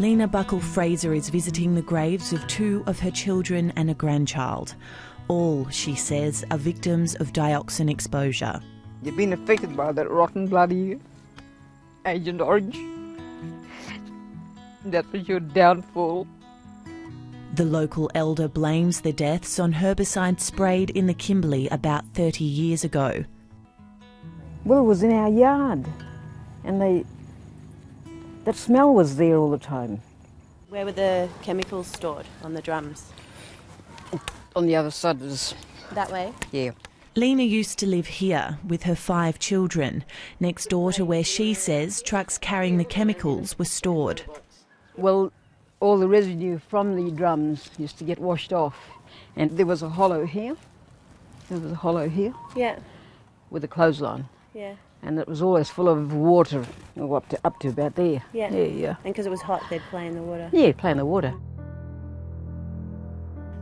Lena Buckle-Fraser is visiting the graves of 2 of her children and a grandchild. All, she says, are victims of dioxin exposure. You've been affected by that rotten bloody Agent Orange. That was your downfall. The local elder blames the deaths on herbicide sprayed in the Kimberley about 30 years ago. Well, it was in our yard, and that smell was there all the time. Where were the chemicals stored? On the drums? On the other side was... That way? Yeah. Lena used to live here with her 5 children, next door to where she says trucks carrying the chemicals were stored. Well, all the residue from the drums used to get washed off, and there was a hollow here. There was a hollow here. Yeah. With a clothesline. Yeah. And it was always full of water, up to about there. Yeah. Yeah. And because it was hot, they'd play in the water. Yeah, play in the water.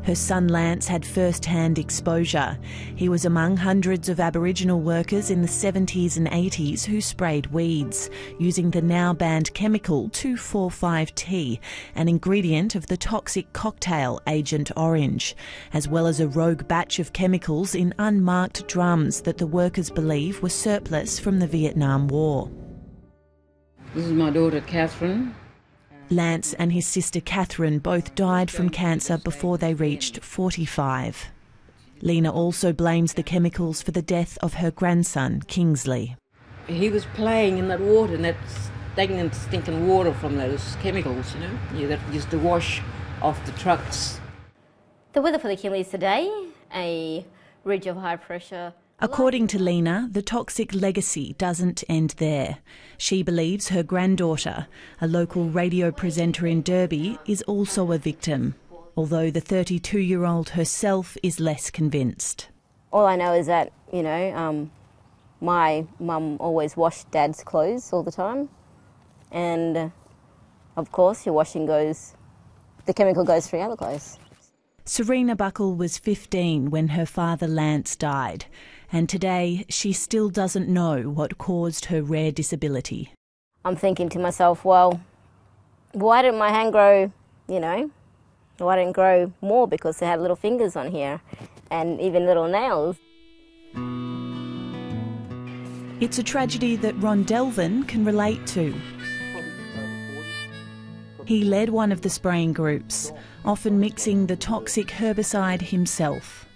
Her son Lance had first-hand exposure. He was among hundreds of Aboriginal workers in the 70s and 80s who sprayed weeds, using the now-banned chemical 2,4,5-T, an ingredient of the toxic cocktail Agent Orange, as well as a rogue batch of chemicals in unmarked drums that the workers believe were surplus from the Vietnam War. This is my daughter, Catherine. Lance and his sister Catherine both died from cancer before they reached 45. Lena also blames the chemicals for the death of her grandson, Kingsley. He was playing in that water, and that stagnant, stinking water from those chemicals, that used to wash off the trucks. The weather for the Kimberleys today, a ridge of high pressure. According to Lena, the toxic legacy doesn't end there. She believes her granddaughter, a local radio presenter in Derby, is also a victim, although the 32-year-old herself is less convinced. All I know is that, my mum always washed Dad's clothes all the time. And, of course, the chemical goes through other clothes. Serena Buckle was 15 when her father Lance died, and today she still doesn't know what caused her rare disability. I'm thinking to myself, well, why didn't my hand grow, why didn't it grow more? Because they had little fingers on here and even little nails. It's a tragedy that Ron Delvin can relate to. He led one of the spraying groups, often mixing the toxic herbicide himself.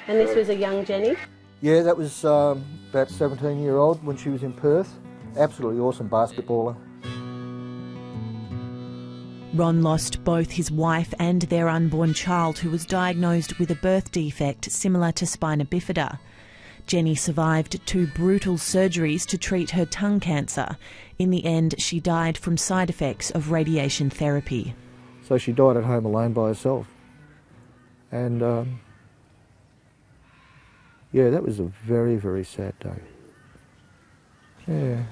And this was a young Jenny? Yeah, that was about 17-year-old when she was in Perth. Absolutely awesome basketballer. Ron lost both his wife and their unborn child, who was diagnosed with a birth defect similar to spina bifida. Jenny survived 2 brutal surgeries to treat her tongue cancer. In the end, she died from side effects of radiation therapy. So she died at home alone by herself. And yeah, that was a very, very sad day. Yeah.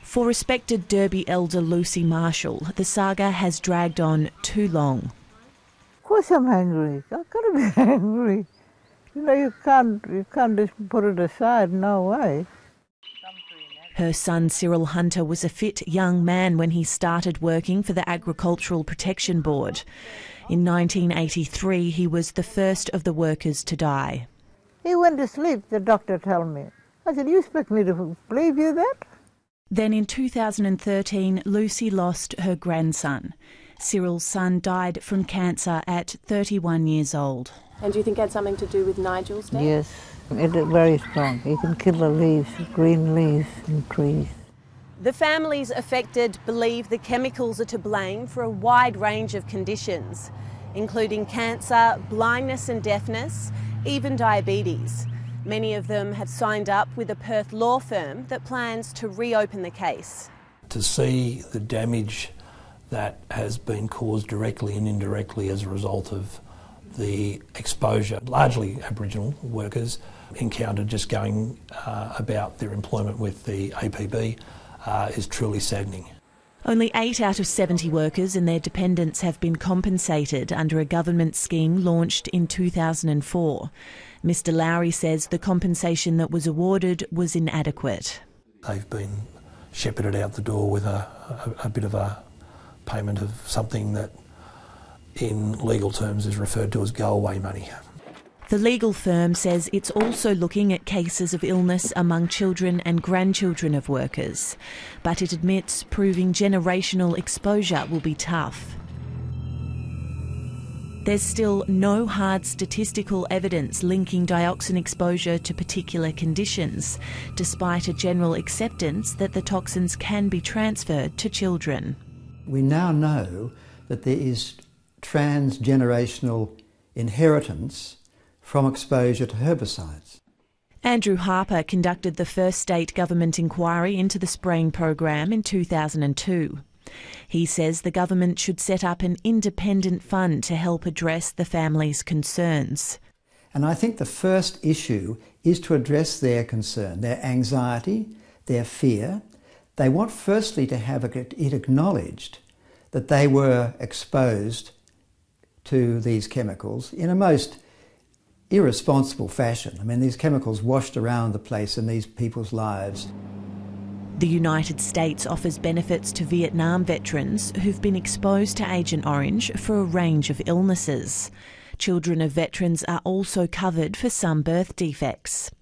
For respected Derby elder Lucy Marshall, the saga has dragged on too long. Of course I'm angry. I've got to be angry. You can't just put it aside, no way. Her son Cyril Hunter was a fit young man when he started working for the Agricultural Protection Board. In 1983, he was the first of the workers to die. He went to sleep, the doctor told me. I said, you expect me to believe you that? Then in 2013, Lucy lost her grandson. Cyril's son died from cancer at 31 years old. And do you think it had something to do with Nigel's death? Yes, it is very strong. You can kill the leaves, green leaves in trees. The families affected believe the chemicals are to blame for a wide range of conditions, including cancer, blindness and deafness, even diabetes. Many of them have signed up with a Perth law firm that plans to reopen the case. To see the damage that has been caused directly and indirectly as a result of the exposure, largely Aboriginal workers encountered just going about their employment with the APB is truly saddening. Only 8 out of 70 workers and their dependents have been compensated under a government scheme launched in 2004. Mr Lowry says the compensation that was awarded was inadequate. They've been shepherded out the door with a bit of a payment of something that in legal terms is referred to as go-away money. The legal firm says it's also looking at cases of illness among children and grandchildren of workers, but it admits proving generational exposure will be tough. There's still no hard statistical evidence linking dioxin exposure to particular conditions, despite a general acceptance that the toxins can be transferred to children. We now know that there is transgenerational inheritance from exposure to herbicides. Andrew Harper conducted the first state government inquiry into the spraying program in 2002. He says the government should set up an independent fund to help address the family's concerns. And I think the first issue is to address their concern, their anxiety, their fear. They want firstly to have it acknowledged that they were exposed to these chemicals in a most irresponsible fashion. I mean, these chemicals washed around the place in these people's lives. The United States offers benefits to Vietnam veterans who've been exposed to Agent Orange for a range of illnesses. Children of veterans are also covered for some birth defects.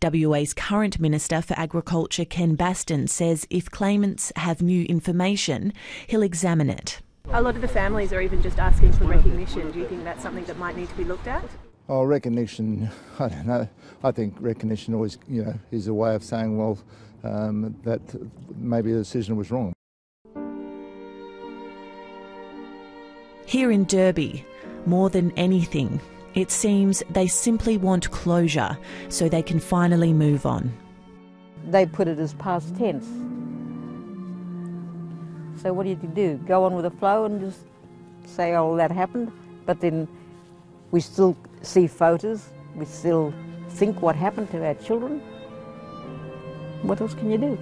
WA's current Minister for Agriculture, Ken Baston, says if claimants have new information, he'll examine it. A lot of the families are even just asking for recognition. Do you think that's something that might need to be looked at? Oh, recognition, I don't know. I think recognition always, is a way of saying, well, that maybe the decision was wrong. Here in Derby, more than anything, it seems they simply want closure so they can finally move on. They put it as past tense. So what do you do? Go on with the flow and just say, oh, that happened? But then we still see photos, we still think what happened to our children. What else can you do?